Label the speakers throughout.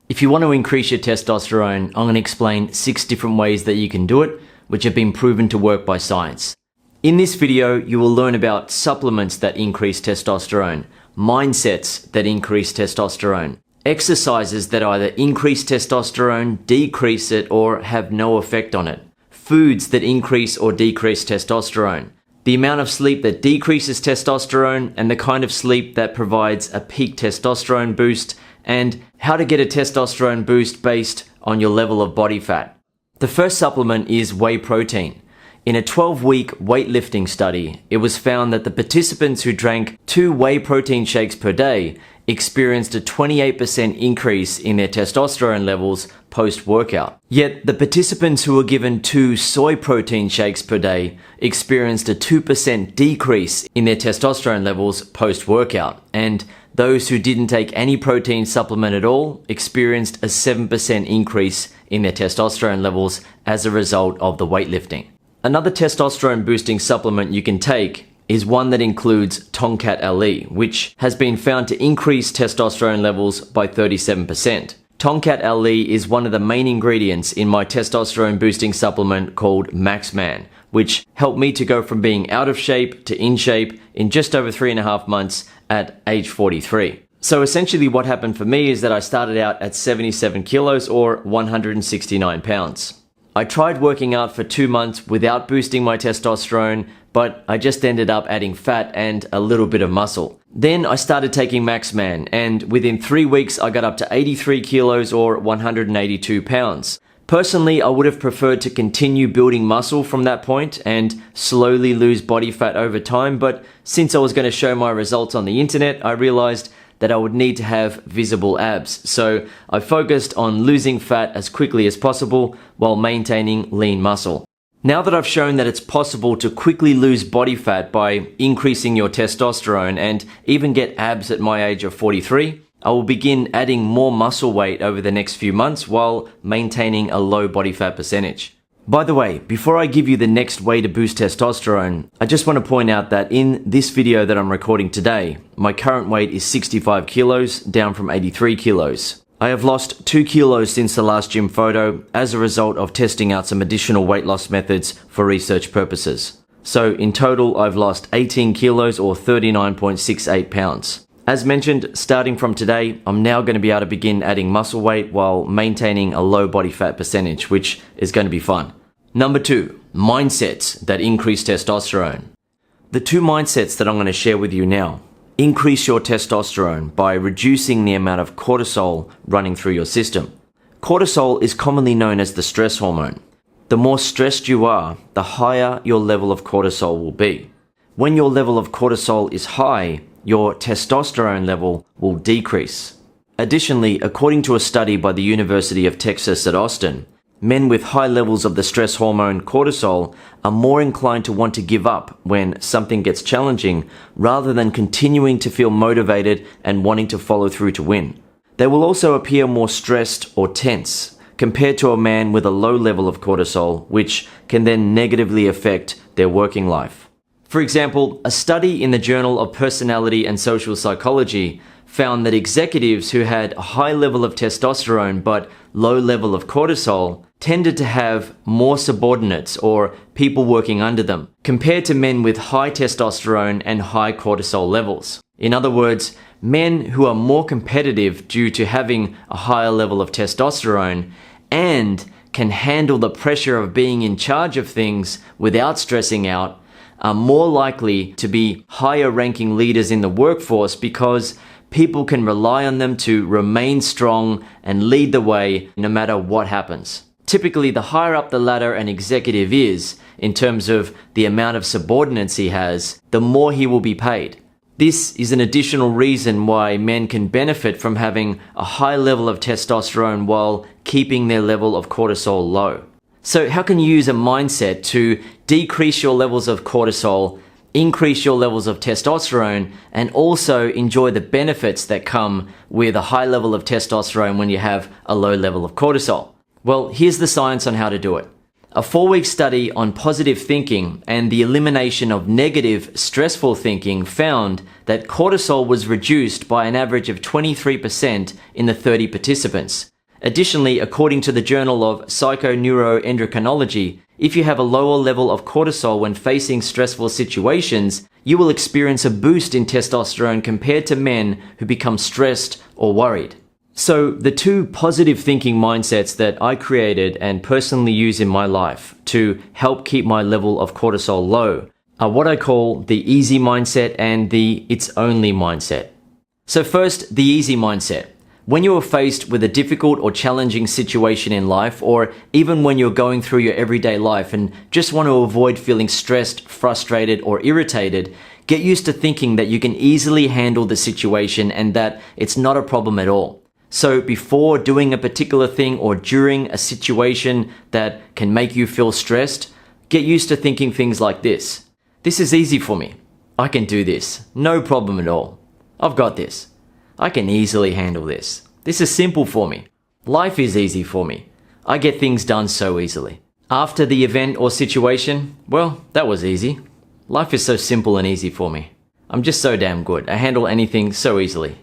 Speaker 1: If you want to increase your testosterone, I'm going to explain 6 different ways that you can do it, which have been proven to work by science. In this video, you will learn about supplements that increase testosterone, mindsets that increase testosterone, exercises that either increase testosterone, decrease it, or have no effect on it, foods that increase or decrease testosterone, the amount of sleep that decreases testosterone and the kind of sleep that provides a peak testosterone boost, and how to get a testosterone boost based on your level of body fat. The first supplement is whey protein. In a 12-week weightlifting study, it was found that the participants who drank 2 whey protein shakes per day experienced a 28% increase in their testosterone levels post-workout. Yet the participants who were given 2 soy protein shakes per day experienced a 2% decrease in their testosterone levels post-workout, and those who didn't take any protein supplement at all experienced a 7% increase in their testosterone levels as a result of the weightlifting. Another testosterone boosting supplement you can take is one that includes Tongkat Ali, which has been found to increase testosterone levels by 37%. Tongkat Ali is one of the main ingredients in my testosterone boosting supplement called MaxMan, which helped me to go from being out of shape to in shape in just over 3.5 months at age 43. So essentially what happened for me is that I started out at 77 kilos or 169 pounds. I tried working out for 2 months without boosting my testosterone, but I just ended up adding fat and a little bit of muscle. Then I started taking MaxMan, and within 3 weeks I got up to 83 kilos or 182 pounds. Personally, I would have preferred to continue building muscle from that point and slowly lose body fat over time, but since I was going to show my results on the internet, I realized that I would need to have visible abs. So I focused on losing fat as quickly as possible while maintaining lean muscle. Now that I've shown that it's possible to quickly lose body fat by increasing your testosterone and even get abs at my age of 43, I will begin adding more muscle weight over the next few months while maintaining a low body fat percentage. By the way, before I give you the next way to boost testosterone, I just want to point out that in this video that I'm recording today, my current weight is 65 kilos, down from 83 kilos. I have lost 2 kilos since the last gym photo as a result of testing out some additional weight loss methods for research purposes. So in total, I've lost 18 kilos or 39.68 pounds. As mentioned, starting from today, I'm now going to be able to begin adding muscle weight while maintaining a low body fat percentage, which is going to be fun. Number 2, mindsets that increase testosterone. The 2 mindsets that I'm going to share with you now increase your testosterone by reducing the amount of cortisol running through your system. Cortisol is commonly known as the stress hormone. The more stressed you are, the higher your level of cortisol will be. When your level of cortisol is high, your testosterone level will decrease. Additionally, according to a study by the University of Texas at Austin, men with high levels of the stress hormone cortisol are more inclined to want to give up when something gets challenging rather than continuing to feel motivated and wanting to follow through to win. They will also appear more stressed or tense compared to a man with a low level of cortisol, which can then negatively affect their working life. For example, a study in the Journal of Personality and Social Psychology found that executives who had a high level of testosterone but low level of cortisol tended to have more subordinates or people working under them compared to men with high testosterone and high cortisol levels. In other words, men who are more competitive due to having a higher level of testosterone and can handle the pressure of being in charge of things without stressing out are more likely to be higher ranking leaders in the workforce because people can rely on them to remain strong and lead the way no matter what happens. Typically, the higher up the ladder an executive is, in terms of the amount of subordinates he has, the more he will be paid. This is an additional reason why men can benefit from having a high level of testosterone while keeping their level of cortisol low. So how can you use a mindset to decrease your levels of cortisol, increase your levels of testosterone, and also enjoy the benefits that come with a high level of testosterone when you have a low level of cortisol? Well, here's the science on how to do it. A 4-week study on positive thinking and the elimination of negative, stressful thinking found that cortisol was reduced by an average of 23% in the 30 participants. Additionally, according to the Journal of Psychoneuroendocrinology, if you have a lower level of cortisol when facing stressful situations, you will experience a boost in testosterone compared to men who become stressed or worried. So the two positive thinking mindsets that I created and personally use in my life to help keep my level of cortisol low are what I call the easy mindset and the it's only mindset. So first, the easy mindset. When you are faced with a difficult or challenging situation in life, or even when you're going through your everyday life and just want to avoid feeling stressed, frustrated, or irritated, get used to thinking that you can easily handle the situation and that it's not a problem at all. So before doing a particular thing or during a situation that can make you feel stressed, get used to thinking things like this. This is easy for me. I can do this. No problem at all. I've got this. I can easily handle this. This is simple for me. Life is easy for me. I get things done so easily. After the event or situation, well, that was easy. Life is so simple and easy for me. I'm just so damn good. I handle anything so easily.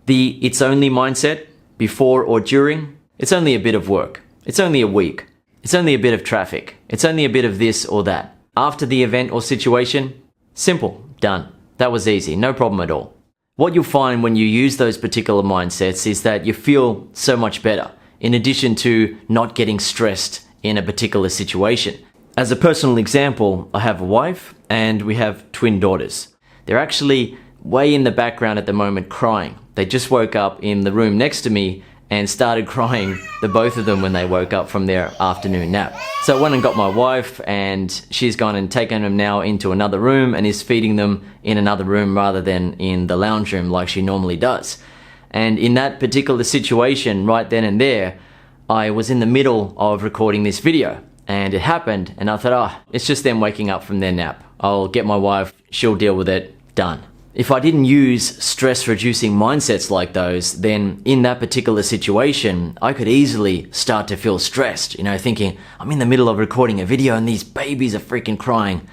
Speaker 1: The it's only mindset, before or during, it's only a bit of work. It's only a week. It's only a bit of traffic. It's only a bit of this or that. After the event or situation, simple, done. That was easy, no problem at all. What you'll find when you use those particular mindsets is that you feel so much better, in addition to not getting stressed in a particular situation. As a personal example, I have a wife and we have twin daughters. They're actually way in the background at the moment crying. They just woke up in the room next to me and started crying, the both of them, when they woke up from their afternoon nap. So I went and got my wife, and she's gone and taken them now into another room and is feeding them in another room rather than in the lounge room like she normally does. And in that particular situation, right then and there, I was in the middle of recording this video, and it happened, and I thought, it's just them waking up from their nap. I'll get my wife, she'll deal with it, done. If I didn't use stress-reducing mindsets like those, then in that particular situation, I could easily start to feel stressed, thinking, I'm in the middle of recording a video and these babies are freaking crying.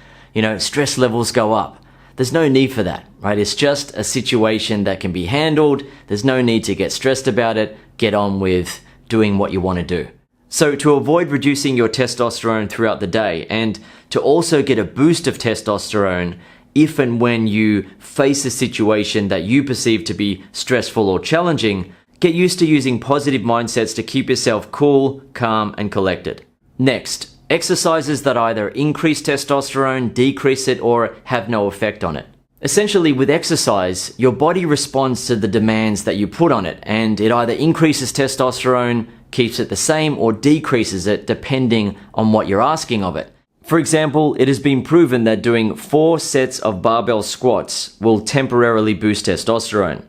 Speaker 1: Stress levels go up. There's no need for that, right? It's just a situation that can be handled. There's no need to get stressed about it. Get on with doing what you want to do. So to avoid reducing your testosterone throughout the day and to also get a boost of testosterone if and when you face a situation that you perceive to be stressful or challenging, get used to using positive mindsets to keep yourself cool, calm, and collected. Next, exercises that either increase testosterone, decrease it, or have no effect on it. Essentially, with exercise, your body responds to the demands that you put on it, and it either increases testosterone, keeps it the same, or decreases it depending on what you're asking of it. For example, it has been proven that doing 4 sets of barbell squats will temporarily boost testosterone.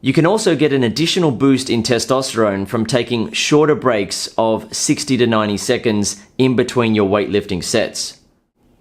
Speaker 1: You can also get an additional boost in testosterone from taking shorter breaks of 60 to 90 seconds in between your weightlifting sets.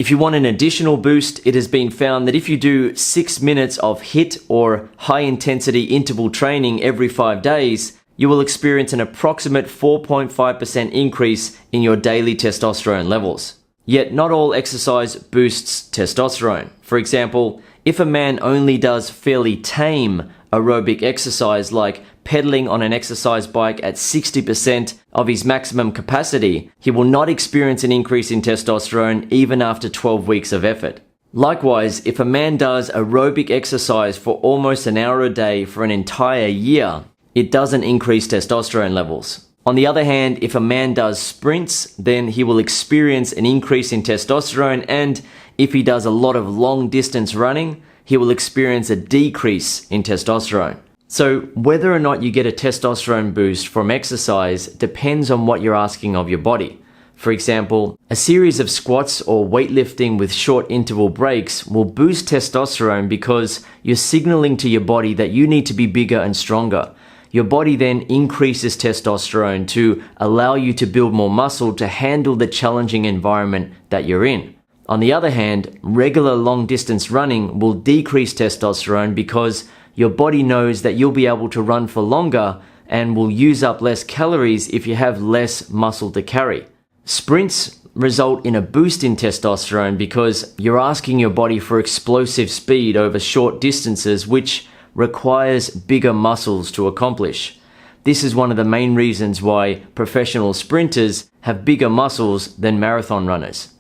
Speaker 1: If you want an additional boost, it has been found that if you do 6 minutes of HIIT or high intensity interval training every 5 days, you will experience an approximate 4.5% increase in your daily testosterone levels. Yet not all exercise boosts testosterone. For example, if a man only does fairly tame aerobic exercise like pedaling on an exercise bike at 60% of his maximum capacity, he will not experience an increase in testosterone even after 12 weeks of effort. Likewise, if a man does aerobic exercise for almost an hour a day for an entire year, it doesn't increase testosterone levels. On the other hand, if a man does sprints, then he will experience an increase in testosterone, and if he does a lot of long distance running, he will experience a decrease in testosterone. So whether or not you get a testosterone boost from exercise depends on what you're asking of your body. For example, a series of squats or weightlifting with short interval breaks will boost testosterone because you're signaling to your body that you need to be bigger and stronger. Your body then increases testosterone to allow you to build more muscle to handle the challenging environment that you're in. On the other hand, regular long distance running will decrease testosterone because your body knows that you'll be able to run for longer and will use up less calories if you have less muscle to carry. Sprints result in a boost in testosterone because you're asking your body for explosive speed over short distances, which requires bigger muscles to accomplish. This is one of the main reasons why professional sprinters have bigger muscles than marathon runners.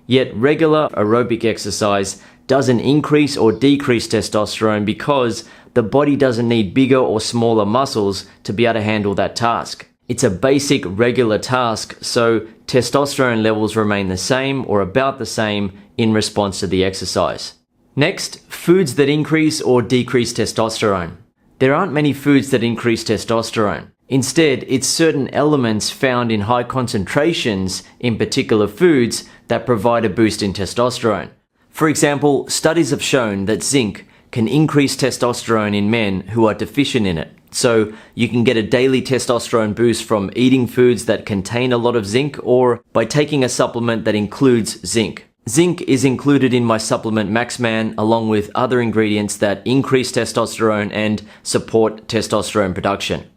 Speaker 1: Yet regular aerobic exercise doesn't increase or decrease testosterone because the body doesn't need bigger or smaller muscles to be able to handle that task. It's a basic regular task, so testosterone levels remain the same or about the same in response to the exercise. Next, foods that increase or decrease testosterone. There aren't many foods that increase testosterone. Instead, it's certain elements found in high concentrations in particular foods that provide a boost in testosterone. For example, studies have shown that zinc can increase testosterone in men who are deficient in it. So you can get a daily testosterone boost from eating foods that contain a lot of zinc or by taking a supplement that includes zinc. Zinc is included in my supplement Maxman along with other ingredients that increase testosterone and support testosterone production.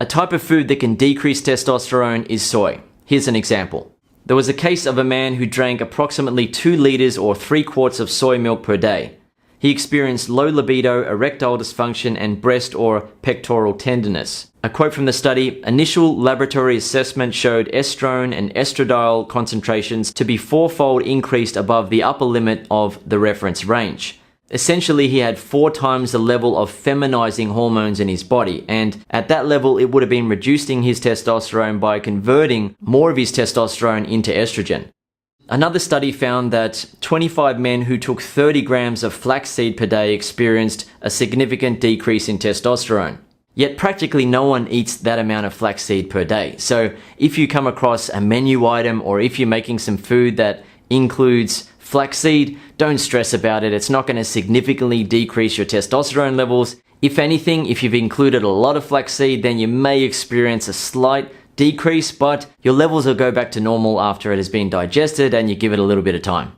Speaker 1: A type of food that can decrease testosterone is soy. Here's an example. There was a case of a man who drank approximately 2 liters or 3 quarts of soy milk per day. He experienced low libido, erectile dysfunction, and breast or pectoral tenderness. A quote from the study, initial laboratory assessment showed estrone and estradiol concentrations to be 4-fold increased above the upper limit of the reference range. Essentially, he had 4 times the level of feminizing hormones in his body, and at that level, it would have been reducing his testosterone by converting more of his testosterone into estrogen. Another study found that 25 men who took 30 grams of flaxseed per day experienced a significant decrease in testosterone. Yet practically no one eats that amount of flaxseed per day. So if you come across a menu item or if you're making some food that includes flaxseed, don't stress about it. It's not going to significantly decrease your testosterone levels. If anything, if you've included a lot of flaxseed, then you may experience a slight decrease, but your levels will go back to normal after it has been digested and you give it a little bit of time.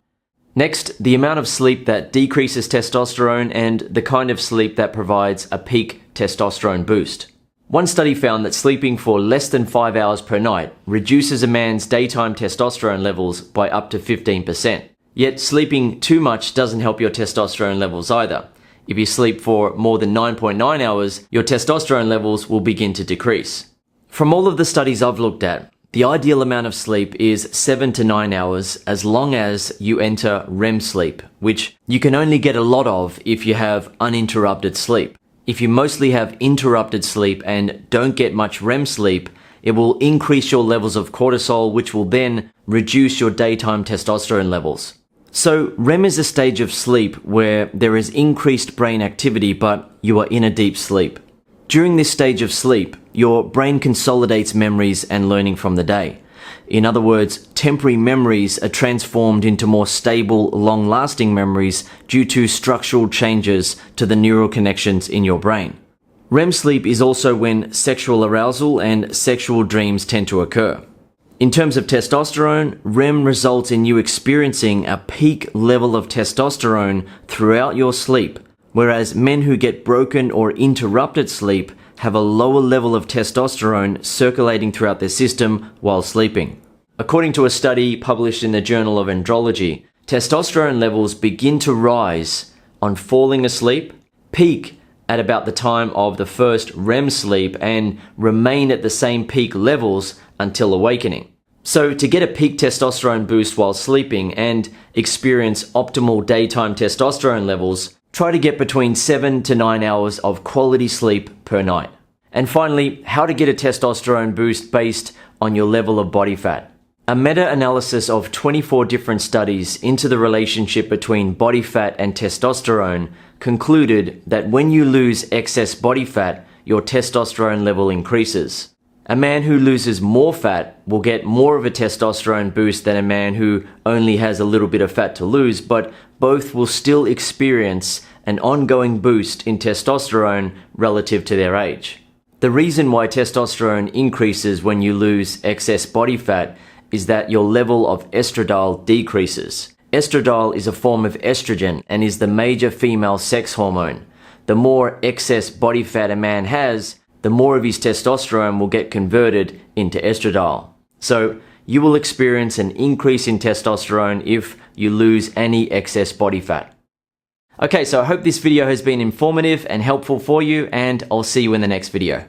Speaker 1: Next, the amount of sleep that decreases testosterone and the kind of sleep that provides a peak testosterone boost. One study found that sleeping for less than 5 hours per night reduces a man's daytime testosterone levels by up to 15%. Yet sleeping too much doesn't help your testosterone levels either. If you sleep for more than 9.9 hours, your testosterone levels will begin to decrease. From all of the studies I've looked at, the ideal amount of sleep is 7 to 9 hours as long as you enter REM sleep, which you can only get a lot of if you have uninterrupted sleep. If you mostly have interrupted sleep and don't get much REM sleep, it will increase your levels of cortisol, which will then reduce your daytime testosterone levels. So REM is a stage of sleep where there is increased brain activity, but you are in a deep sleep. During this stage of sleep, your brain consolidates memories and learning from the day. In other words, temporary memories are transformed into more stable, long-lasting memories due to structural changes to the neural connections in your brain. REM sleep is also when sexual arousal and sexual dreams tend to occur. In terms of testosterone, REM results in you experiencing a peak level of testosterone throughout your sleep, whereas men who get broken or interrupted sleep have a lower level of testosterone circulating throughout their system while sleeping. According to a study published in the Journal of Andrology, testosterone levels begin to rise on falling asleep, peak at about the time of the first REM sleep, and remain at the same peak levels until awakening. So to get a peak testosterone boost while sleeping and experience optimal daytime testosterone levels, try to get between 7 to 9 hours of quality sleep per night. And finally, how to get a testosterone boost based on your level of body fat. A meta-analysis of 24 different studies into the relationship between body fat and testosterone concluded that when you lose excess body fat, your testosterone level increases. A man who loses more fat will get more of a testosterone boost than a man who only has a little bit of fat to lose, but both will still experience an ongoing boost in testosterone relative to their age. The reason why testosterone increases when you lose excess body fat is that your level of estradiol decreases. Estradiol is a form of estrogen and is the major female sex hormone. The more excess body fat a man has, the more of his testosterone will get converted into estradiol. So you will experience an increase in testosterone if you lose any excess body fat. Okay, so I hope this video has been informative and helpful for you, and I'll see you in the next video.